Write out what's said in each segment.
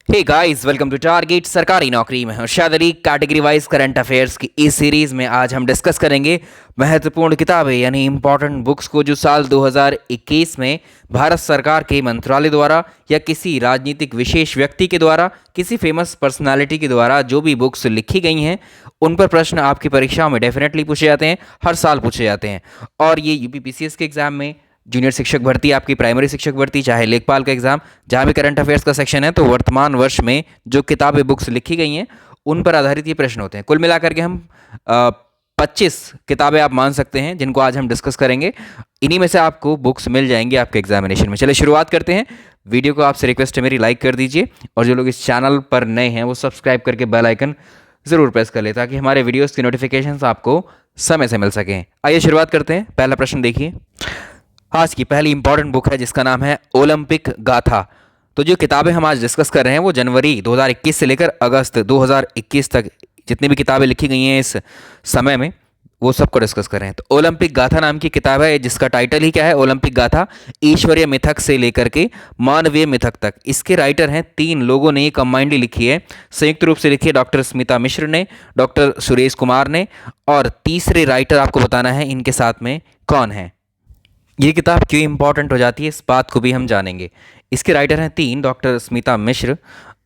Hey guys, welcome to target सरकारी नौकरी में Harshad Ali. Category wise current affairs की इस सीरीज में आज हम डिस्कस करेंगे महत्वपूर्ण किताबें यानी इंपॉर्टेंट बुक्स को जो साल 2021 में भारत सरकार के मंत्रालय द्वारा या किसी राजनीतिक विशेष व्यक्ति के द्वारा, किसी फेमस पर्सनालिटी के द्वारा जो भी बुक्स लिखी गई हैं उन पर प्रश्न आपकी परीक्षाओं में डेफिनेटली पूछे जाते हैं, हर साल पूछे जाते हैं। और ये यूपीपीसीएस के एग्जाम में, जूनियर शिक्षक भर्ती, आपकी प्राइमरी शिक्षक भर्ती, चाहे लेखपाल का एग्जाम, जहाँ भी करंट अफेयर्स का सेक्शन है, तो वर्तमान वर्ष में जो किताबें बुक्स लिखी गई हैं उन पर आधारित ये प्रश्न होते हैं। कुल मिलाकर के हम 25 किताबें आप मान सकते हैं जिनको आज हम डिस्कस करेंगे। इन्हीं में से आपको बुक्स मिल जाएंगी आपके एग्जामिनेशन में। चलिए शुरुआत करते हैं। वीडियो को आपसे रिक्वेस्ट है मेरी, लाइक कर दीजिए और जो लोग इस चैनल पर नए हैं वो सब्सक्राइब करके बेल आइकन ज़रूर प्रेस कर ले ताकि हमारे वीडियोस की नोटिफिकेशंस आपको समय से मिल सकें। आइए शुरुआत करते हैं। पहला प्रश्न देखिए। आज की पहली इंपॉर्टेंट बुक है जिसका नाम है ओलंपिक गाथा। तो जो किताबें हम आज डिस्कस कर रहे हैं वो जनवरी 2021 से लेकर अगस्त 2021 तक जितनी भी किताबें लिखी गई हैं इस समय में वो सबको डिस्कस कर रहे हैं। तो ओलंपिक गाथा नाम की किताब है जिसका टाइटल ही क्या है, ओलंपिक गाथा, ईश्वरीय मिथक से लेकर के मानवीय मिथक तक। इसके राइटर हैं 3 लोगों ने, ये कंबाइंडली लिखी है, संयुक्त रूप से लिखी है डॉक्टर स्मिता मिश्र ने, डॉक्टर सुरेश कुमार ने, और तीसरे राइटर आपको बताना है इनके साथ में कौन है। ये किताब क्यों इंपॉर्टेंट हो जाती है इस बात को भी हम जानेंगे। इसके राइटर हैं 3, डॉक्टर स्मिता मिश्र,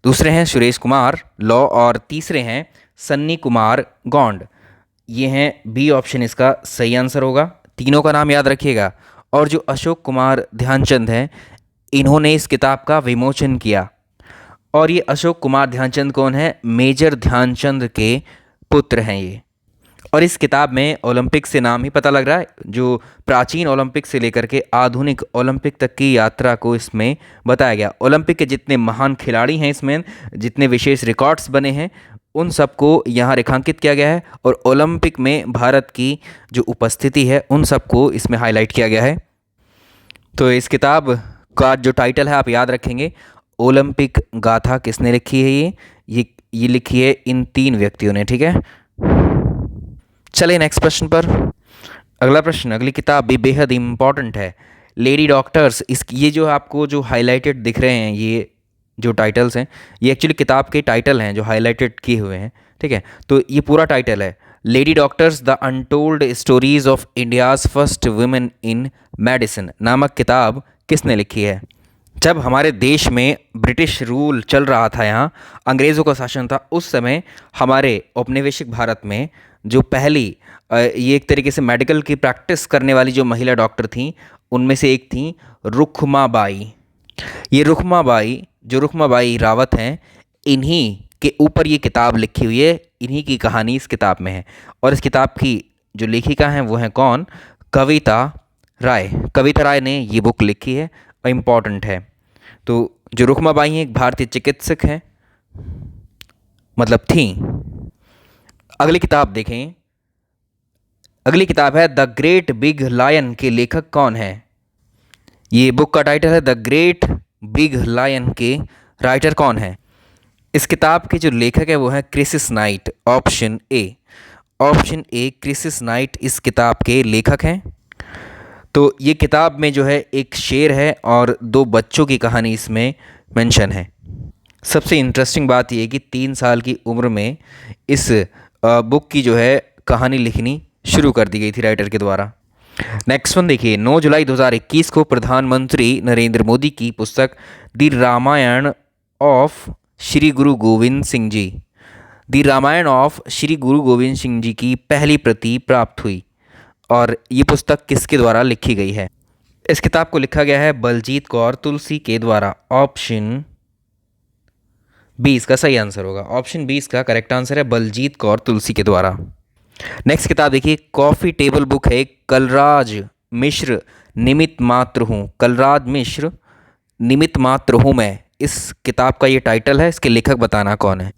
दूसरे हैं सुरेश कुमार लॉ, और तीसरे हैं सन्नी कुमार गौंड। ये हैं बी ऑप्शन इसका सही आंसर होगा। तीनों का नाम याद रखिएगा। और जो अशोक कुमार ध्यानचंद हैं इन्होंने इस किताब का विमोचन किया। और ये अशोक कुमार ध्यानचंद कौन है? मेजर ध्यानचंद के पुत्र हैं ये। और इस किताब में ओलंपिक से नाम ही पता लग रहा है, जो प्राचीन ओलंपिक से लेकर के आधुनिक ओलंपिक तक की यात्रा को इसमें बताया गया। ओलंपिक के जितने महान खिलाड़ी हैं, इसमें जितने विशेष रिकॉर्ड्स बने हैं उन सबको यहाँ रेखांकित किया गया है। और ओलंपिक में भारत की जो उपस्थिति है उन सबको इसमें हाईलाइट किया गया है। तो इस किताब का जो टाइटल है आप याद रखेंगे, ओलंपिक गाथा। किसने लिखी है? ये लिखी है इन 3 व्यक्तियों ने, ठीक है। चलिए नेक्स्ट प्रश्न पर। अगला प्रश्न, अगली किताब भी बेहद इम्पॉर्टेंट है, लेडी डॉक्टर्स। ये जो आपको जो हाईलाइटेड दिख रहे हैं, ये जो टाइटल्स हैं ये एक्चुअली किताब के टाइटल हैं जो हाईलाइटेड किए हुए हैं, ठीक है। तो ये पूरा टाइटल है lady doctors the untold stories of India's first women in medicine नामक किताब किसने लिखी है? जब हमारे देश में ब्रिटिश रूल चल रहा था, यहाँ अंग्रेज़ों का शासन था, उस समय हमारे औपनिवेशिक भारत में जो पहली ये एक तरीके से मेडिकल की प्रैक्टिस करने वाली जो महिला डॉक्टर थीं उनमें से एक थी रुखमाबाई। ये रुखमाबाई रावत हैं, इन्हीं के ऊपर ये किताब लिखी हुई है, इन्हीं की कहानी इस किताब में है। और इस किताब की जो लेखिका हैं वो हैं कौन? कविता राय। कविता राय ने ये बुक लिखी है और इम्पॉर्टेंट है। तो जो रुखमाबाई हैं एक भारतीय चिकित्सक हैं, मतलब थी। अगली किताब देखें। अगली किताब है द ग्रेट बिग लायन के लेखक कौन है? ये बुक का टाइटल है द ग्रेट बिग लायन के राइटर कौन है? इस किताब के जो लेखक है वो है crisis night. Option A crisis night इस किताब के लेखक हैं। तो ये किताब में जो है एक शेर है और 2 बच्चों की कहानी इसमें मेंशन है। सबसे इंटरेस्टिंग बात यह है कि 3 साल की उम्र में इस बुक की जो है कहानी लिखनी शुरू कर दी गई थी राइटर के द्वारा। नेक्स्ट वन देखिए। 9 जुलाई 2021 को प्रधानमंत्री नरेंद्र मोदी की पुस्तक the Ramayan of Shri Guru Govind Singh ji, the Ramayan of Shri गुरु गोविंद सिंह जी की पहली प्रति प्राप्त हुई। और ये पुस्तक किसके द्वारा लिखी गई है? इस किताब को लिखा गया है बलजीत कौर तुलसी के द्वारा। ऑप्शन 20 का सही आंसर होगा। ऑप्शन 20 का करेक्ट आंसर है बलजीत कौर तुलसी के द्वारा। नेक्स्ट किताब देखिए। कॉफ़ी टेबल बुक है, कलराज मिश्र निमित्त मात्र हूँ। कलराज मिश्र निमित्त मात्र हूँ मैं, इस किताब का ये टाइटल है। इसके लेखक बताना कौन है?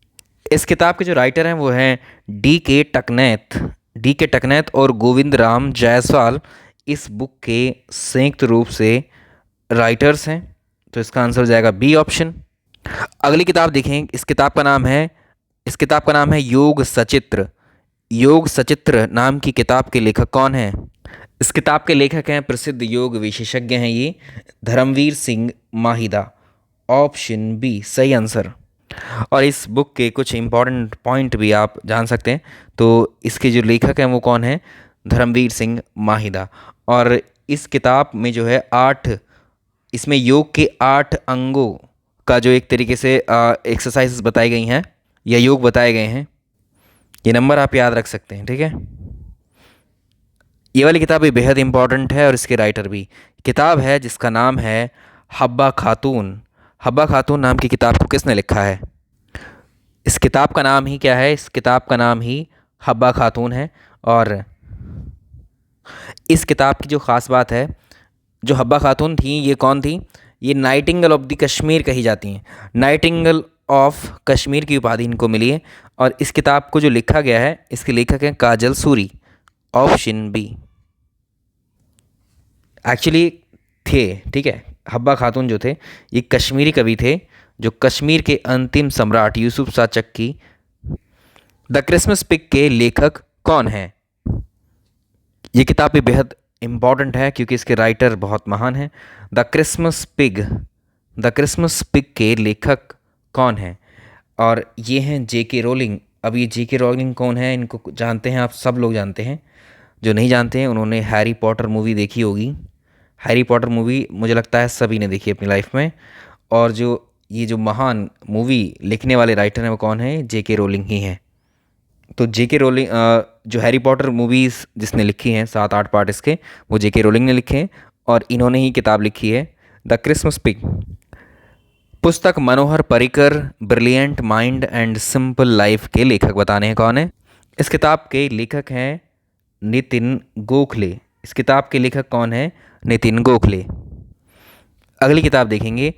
इस किताब के जो राइटर हैं वो हैं डी के टकनैत और गोविंद राम जायसवाल इस बुक के संयुक्त रूप से राइटर्स हैं। तो इसका आंसर हो जाएगा बी ऑप्शन। अगली किताब देखें। इस किताब का नाम है योग सचित्र नाम की किताब के लेखक कौन हैं? इस किताब के लेखक हैं प्रसिद्ध योग विशेषज्ञ हैं ये धर्मवीर सिंह माहिदा। ऑप्शन बी सही आंसर। और इस बुक के कुछ इम्पोर्टेंट पॉइंट भी आप जान सकते हैं। तो इसके जो लेखक हैं वो कौन है? धर्मवीर सिंह माहिदा। और इस किताब में जो है 8, इसमें योग के 8 अंगों का जो एक तरीके से एक्सरसाइजेस बताई गई हैं या योग बताए गए हैं। ये नंबर आप याद रख सकते हैं, ठीक है। ये वाली किताब भी बेहद इंपॉर्टेंट है और इसके राइटर भी। किताब है जिसका नाम है हब्बा खातून। हब्बा खातून नाम की किताब को किसने लिखा है? इस किताब का नाम ही क्या है? इस किताब का नाम ही हब्बा खातून है। और इस किताब की जो ख़ास बात है, जो हब्बा खातून थी ये कौन थी? ये नाइटिंगेल ऑफ द कश्मीर कही जाती हैं। नाइटिंगेल ऑफ कश्मीर की उपाधि इनको मिली है। और इस किताब को जो लिखा गया है, इसके लेखक हैं Kajal Suri. Option B. Actually थे, ठीक है, हब्बा खातून जो थे ये कश्मीरी कवि थे, जो कश्मीर के अंतिम सम्राट यूसुफ शाह चक्की। द क्रिसमस पिग के लेखक कौन हैं? ये किताब भी बेहद इम्पॉर्टेंट है क्योंकि इसके राइटर बहुत महान हैं। The Christmas pig, the Christmas pig के लेखक कौन हैं? और ये हैं जेके रोलिंग। अब ये जेके रोलिंग कौन है? इनको जानते हैं आप, सब लोग जानते हैं। जो नहीं जानते हैं उन्होंने हैरी पॉटर मूवी देखी होगी। हैरी पॉटर मूवी मुझे लगता है सभी ने देखी अपनी लाइफ में। और जो ये जो महान मूवी लिखने वाले राइटर हैं वो कौन है? जेके रोलिंग ही हैं। तो जेके रोलिंग जो हैरी पॉटर मूवीज़ जिसने लिखी हैं 7-8 पार्ट इसके, वो जेके रोलिंग ने लिखे हैं। और इन्होंने ही किताब लिखी है द क्रिसमस पिग। पुस्तक Manohar Parrikar brilliant mind and simple life के लेखक बताने हैं कौन है? इस किताब के लेखक हैं नितिन गोखले। इस किताब के लेखक कौन है? नितिन गोखले। अगली किताब देखेंगे,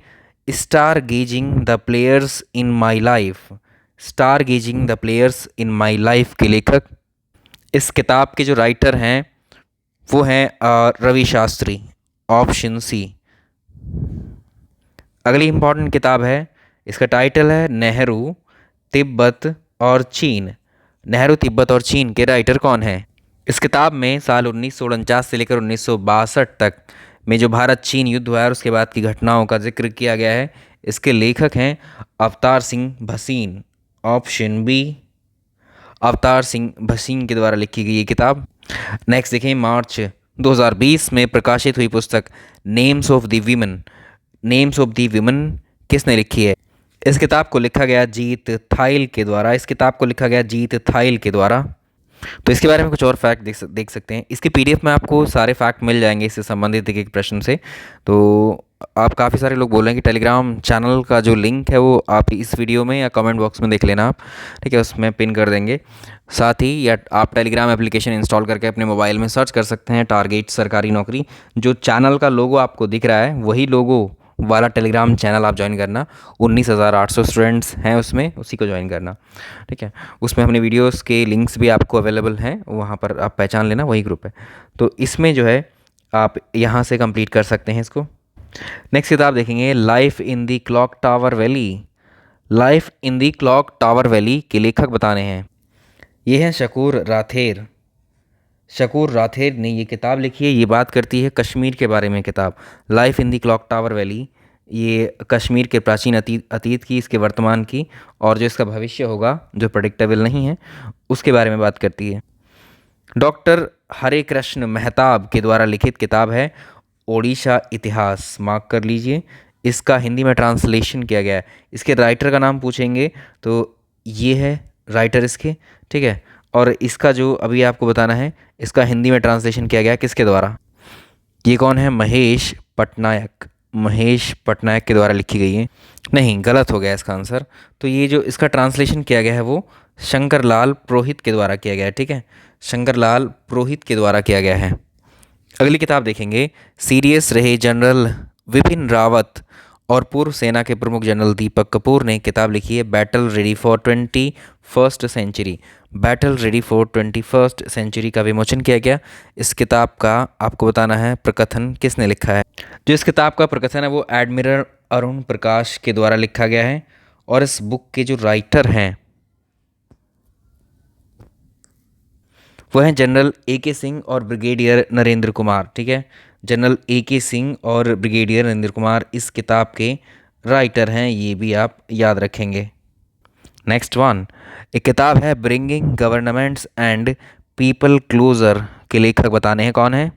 star gazing the players in my life. Star gazing the players in my life के लेखक, इस किताब के जो राइटर हैं वो हैं रवि शास्त्री। Option C. अगली इंपॉर्टेंट किताब है, इसका टाइटल है नेहरू, तिब्बत और चीन। नेहरू, तिब्बत और चीन के राइटर कौन है? इस किताब में साल 1949 से लेकर 1962 तक में जो भारत चीन युद्ध हुआ है और उसके बाद की घटनाओं का जिक्र किया गया है। इसके लेखक हैं अवतार सिंह भसीन। Option B. अवतार सिंह भसीन के द्वारा लिखी गई ये किताब। नेक्स्ट देखें, मार्च 2020 में प्रकाशित हुई पुस्तक names of the women. Names of the women किसने लिखी है? इस किताब को लिखा गया जीत थाइल के द्वारा। इस किताब को लिखा गया जीत थाइल के द्वारा। तो इसके बारे में कुछ और फैक्ट देख सकते हैं। इसके पीडीएफ में आपको सारे फैक्ट मिल जाएंगे इससे संबंधित एक एक प्रश्न से। तो आप काफ़ी सारे लोग बोल रहे हैं कि टेलीग्राम चैनल का जो लिंक है वो आप इस वीडियो में या कमेंट बॉक्स में देख लेना आप, ठीक है, उसमें पिन कर देंगे। साथ ही या आप टेलीग्राम एप्लीकेशन इंस्टॉल करके अपने मोबाइल में सर्च कर सकते हैं टारगेट सरकारी नौकरी। जो चैनल का लोगो आपको दिख रहा है वही लोगो वाला टेलीग्राम चैनल आप ज्वाइन करना। 19,800 स्टूडेंट्स हैं उसमें, उसी को ज्वाइन करना, ठीक है। उसमें अपने वीडियोस के लिंक्स भी आपको अवेलेबल हैं, वहाँ पर आप पहचान लेना, वही ग्रुप है। तो इसमें जो है आप यहाँ से कंप्लीट कर सकते हैं इसको। नेक्स्ट किताब देखेंगे, life in the clock tower valley. Life in the clock tower valley के लेखक बताने हैं। ये हैं शकूर राथेर। शकूर राथेर ने ये किताब लिखी है। ये बात करती है कश्मीर के बारे में किताब, life in the clock tower valley. ये कश्मीर के प्राचीन अतीत की, इसके वर्तमान की और जो इसका भविष्य होगा जो प्रेडिक्टेबल नहीं है उसके बारे में बात करती है। डॉक्टर हरे कृष्ण मेहताब के द्वारा लिखित किताब है ओडिशा इतिहास। मार्क कर लीजिए, इसका हिंदी में ट्रांसलेशन किया गया है। इसके राइटर का नाम पूछेंगे तो ये है राइटर इसके, ठीक है। और इसका जो अभी आपको बताना है, इसका हिंदी में ट्रांसलेशन किया गया किसके द्वारा? ये कौन है? महेश पटनायक। महेश पटनायक के द्वारा लिखी गई है। नहीं, गलत हो गया इसका आंसर। तो ये जो इसका ट्रांसलेशन किया गया है वो शंकर लाल पुरोहित के द्वारा किया गया है, ठीक है, शंकर लाल पुरोहित के द्वारा किया गया है। अगली किताब देखेंगे, सीरियस रहे जनरल विपिन रावत और पूर्व सेना के प्रमुख जनरल दीपक कपूर ने किताब लिखी है battle ready for 21st century. Battle ready for 21st century का विमोचन किया गया। इस किताब का आपको बताना है प्रकथन किसने लिखा है। जो इस किताब का प्रकथन है वो एडमिरल अरुण प्रकाश के द्वारा लिखा गया है। और इस बुक के जो राइटर हैं वो हैं जनरल ए.के. सिंह और ब्रिगेडियर नरेंद्र कुमार, ठीक है। General A K. सिंह और ब्रिगेडियर नरेंद्र कुमार इस किताब के राइटर हैं, ये भी आप याद रखेंगे। नेक्स्ट वन, एक किताब है bringing governments and people closer के लेखक बताने हैं कौन है।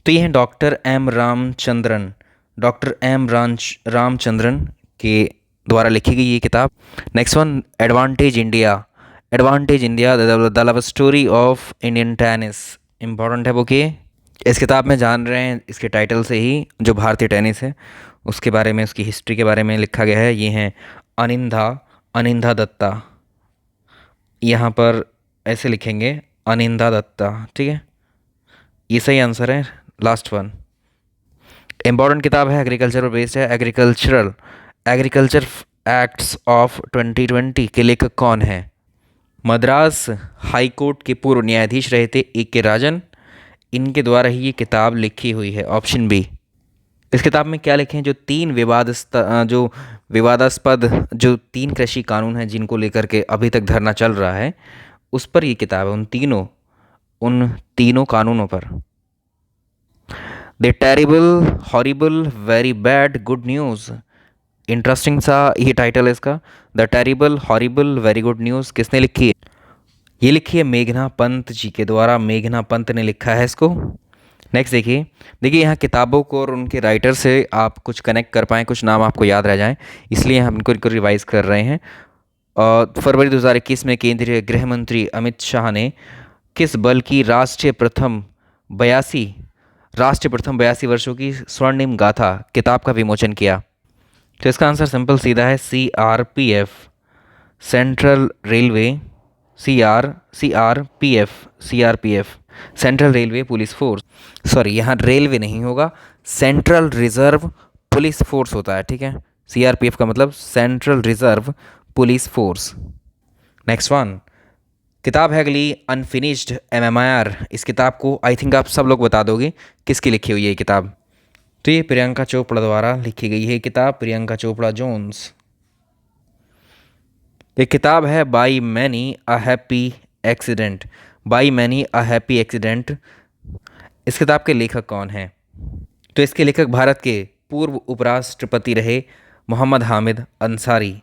तो ये हैं doctor M Ramachandran. Doctor M Ramachandran के द्वारा लिखी गई ये किताब। Next one, advantage India. Advantage India the love story of Indian tennis. Important है बुक ये। इस किताब में जान रहे हैं इसके टाइटल से ही जो भारतीय टेनिस है उसके बारे में, उसकी हिस्ट्री के बारे में लिखा गया है। ये हैं अनिंदा अनिंदा दत्ता। यहाँ पर ऐसे लिखेंगे अनिंदा दत्ता, ठीक है, ये सही आंसर है। लास्ट वन, इम्पॉर्टेंट किताब है, एग्रीकल्चर पर बेस्ड है। एग्रीकल्चर एक्ट्स ऑफ 2020 के लेखक कौन है। मद्रास हाई कोर्ट के पूर्व न्यायाधीश रहे थे A.K. राजन। इनके द्वारा ही ये किताब लिखी हुई है, ऑप्शन बी। इस किताब में क्या लिखे हैं, जो विवादास्पद जो 3 कृषि कानून हैं जिनको लेकर के अभी तक धरना चल रहा है, उस पर ये किताब है, उन तीनों कानूनों पर। The terrible horrible very bad good news. Interesting सा ये टाइटल है इसका, the terrible horrible very good news. किसने लिखी है? ये लिखी है मेघना पंत जी के द्वारा। मेघना पंत ने लिखा है इसको। नेक्स्ट देखिए, यहाँ किताबों को और उनके राइटर से आप कुछ कनेक्ट कर पाएँ, कुछ नाम आपको याद रह जाएं, इसलिए हम इनको रिवाइज कर रहे हैं। फरवरी 2021 में केंद्रीय गृह मंत्री अमित शाह ने किस बल की राष्ट्रीय प्रथम 82 वर्षों की स्वर्णिम गाथा किताब का विमोचन किया। तो इसका आंसर सिंपल सीधा है CRPF, central railway, CRPF, central railway police force. Sorry, यहाँ रेलवे नहीं होगा, सेंट्रल रिजर्व पुलिस फोर्स होता है, ठीक है। CRPF का मतलब central reserve police force. Next one, किताब है अगली अनफिनिश्ड MMR। इस किताब को आई थिंक आप सब लोग बता दोगे किसकी लिखी हुई है ये किताब। तो ये प्रियंका चोपड़ा द्वारा लिखी गई है किताब, प्रियंका चोपड़ा जोन्स। एक किताब है by many a happy accident. By many a happy accident, इस किताब के लेखक कौन हैं? तो इसके लेखक भारत के पूर्व उपराष्ट्रपति रहे मोहम्मद हामिद अंसारी,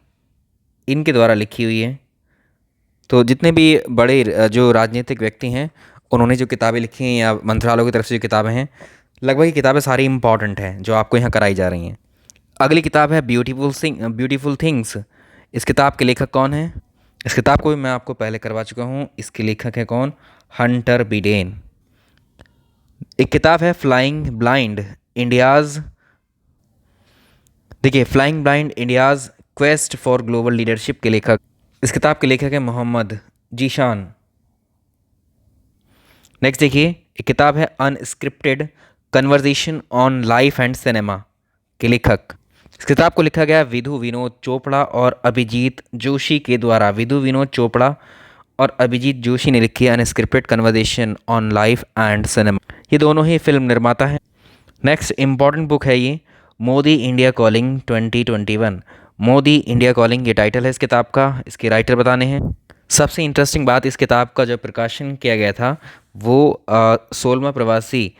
इनके द्वारा लिखी हुई है। तो जितने भी बड़े जो राजनीतिक व्यक्ति हैं उन्होंने जो किताबें लिखी हैं या मंत्रालयों की तरफ से जो किताबें हैं, लगभग ये किताबें सारी इंपॉर्टेंट हैं जो आपको यहाँ कराई जा रही हैं। अगली किताब है ब्यूटीफुल थिंग्स। इस किताब के लेखक कौन हैं? इस किताब को भी मैं आपको पहले करवा चुका हूँ। इसके लेखक हैं कौन? Hunter Biden. एक किताब है flying blind India's quest for global leadership के लेखक। इस किताब के लेखक है मोहम्मद जीशान। नेक्स्ट देखिए, एक किताब है unscripted conversation on life and cinema के लेखक। इस किताब को लिखा गया विधु विनोद चोपड़ा और अभिजीत जोशी के द्वारा। विधु विनोद चोपड़ा और अभिजीत जोशी ने लिखी है unscripted conversation on life and cinema. ये दोनों ही फिल्म निर्माता हैं। नेक्स्ट इंपॉर्टेंट बुक है ये, Modi India calling 2021। Modi India calling ये टाइटल है इस किताब का। इसके राइटर बताने हैं। सबसे इंटरेस्टिंग बात, इस किताब का जब प्रकाशन किया गया था वो 16वां प्रवासी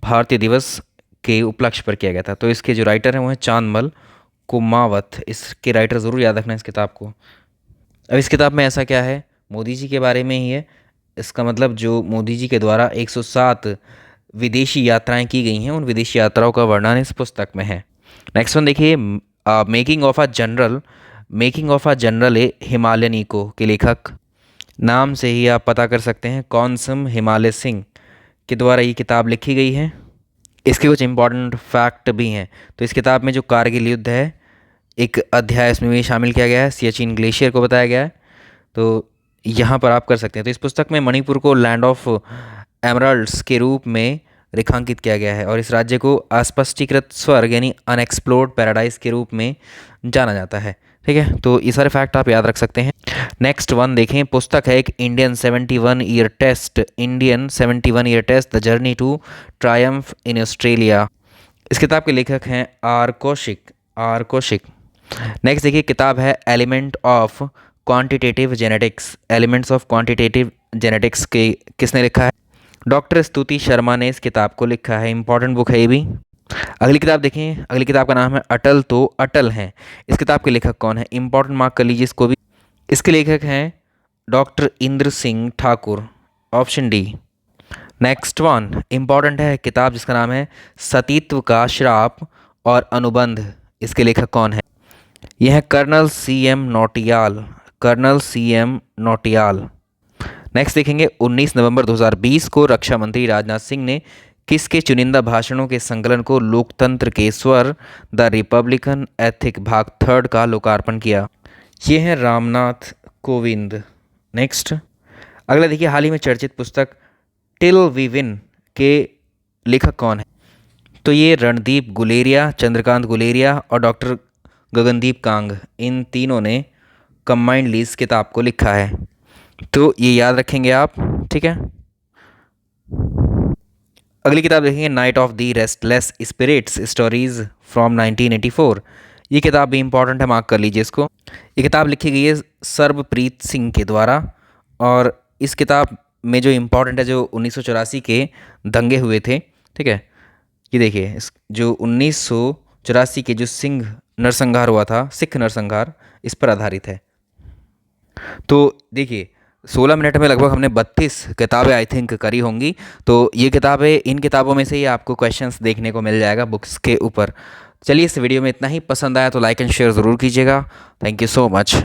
भारतीय दिवस के उपलक्ष्य पर किया गया था। तो इसके जो राइटर हैं वो हैं चांदमल कुमावत। इसके राइटर ज़रूर याद रखना इस किताब को। अब इस किताब में ऐसा क्या है, मोदी जी के बारे में ही है। इसका मतलब जो मोदी जी के द्वारा 107 विदेशी यात्राएं की गई हैं, उन विदेशी यात्राओं का वर्णन इस पुस्तक में है। नेक्स्ट वन देखिए, making of a general a Himalayan echo के लेखक। नाम से ही आप पता कर सकते हैं कौनसम हिमालय सिंह के द्वारा ये किताब लिखी गई है। इसके कुछ इंपॉर्टेंट फैक्ट भी हैं। तो इस किताब में जो कारगिल युद्ध है एक अध्याय इसमें भी शामिल किया गया है, सियाचिन ग्लेशियर को बताया गया है। तो यहाँ पर आप कर सकते हैं। तो इस पुस्तक में मणिपुर को लैंड ऑफ एमरल्ड्स के रूप में रेखांकित किया गया है और इस राज्य को अस्पष्टीकृत स्वर्ग यानी अनएक्सप्लोर्ड पैराडाइज के रूप में जाना जाता है, ठीक है। तो ये सारे फैक्ट आप याद रख सकते हैं। नेक्स्ट वन देखें, पुस्तक है एक Indian 71 year test the journey to triumph in Australia. इस किताब के लेखक हैं आर कौशिक। नेक्स्ट देखिए, किताब है एलिमेंट्स ऑफ क्वांटिटेटिव जेनेटिक्स के किसने लिखा है? डॉक्टर स्तुति शर्मा ने इस किताब को लिखा है। इंपॉर्टेंट बुक है ये भी। अगली किताब देखें, अगली किताब का नाम है अटल तो अटल हैं। इस किताब के लेखक कौन है? इंपॉर्टेंट मार्क कर लीजिए इसको भी। इसके लेखक हैं doctor Indra Singh Thakur, option D. Next one important है किताब जिसका नाम है सतीत्व का श्राप और अनुबंध। इसके लेखक कौन है? यह है colonel C M Nautiyal, colonel C M Nautiyal. Next देखेंगे 19 नवंबर 2020 को रक्षा मंत्री राजनाथ सिंह ने किसके चुनिंदा भाषणों के संकलन को लोकतंत्र के स्वर द रिपब्लिकन एथिक भाग 3 का लोकार्पण किया? ये हैं रामनाथ कोविंद। नेक्स्ट अगला देखिए, हाल ही में चर्चित पुस्तक टिल वी विन के लेखक कौन है? तो ये रणदीप गुलेरिया, चंद्रकांत गुलेरिया और डॉक्टर गगनदीप कांग, इन तीनों ने कंबाइंडली इस किताब को लिखा है। तो ये याद रखेंगे आप, ठीक है। अगली किताब देखेंगे night of the restless spirits stories from 1984। ये किताब भी इंपॉर्टेंट है, मार्क कर लीजिए इसको। ये किताब लिखी गई है सर्बप्रीत सिंह के द्वारा, और इस किताब में जो इम्पोर्टेंट है, जो 1984 के दंगे हुए थे, ठीक है, ये देखिए जो 1984 के जो सिंह नरसंहार हुआ था, सिख नरसंहार, इस पर आधारित है। तो देखिए 16 मिनट में लगभग हमने 32 किताबें आई थिंक करी होंगी। तो ये किताबें, इन किताबों में से ही आपको क्वेश्चंस देखने को मिल जाएगा बुक्स के ऊपर। चलिए इस वीडियो में इतना ही। पसंद आया तो लाइक एंड शेयर ज़रूर कीजिएगा। Thank you so much.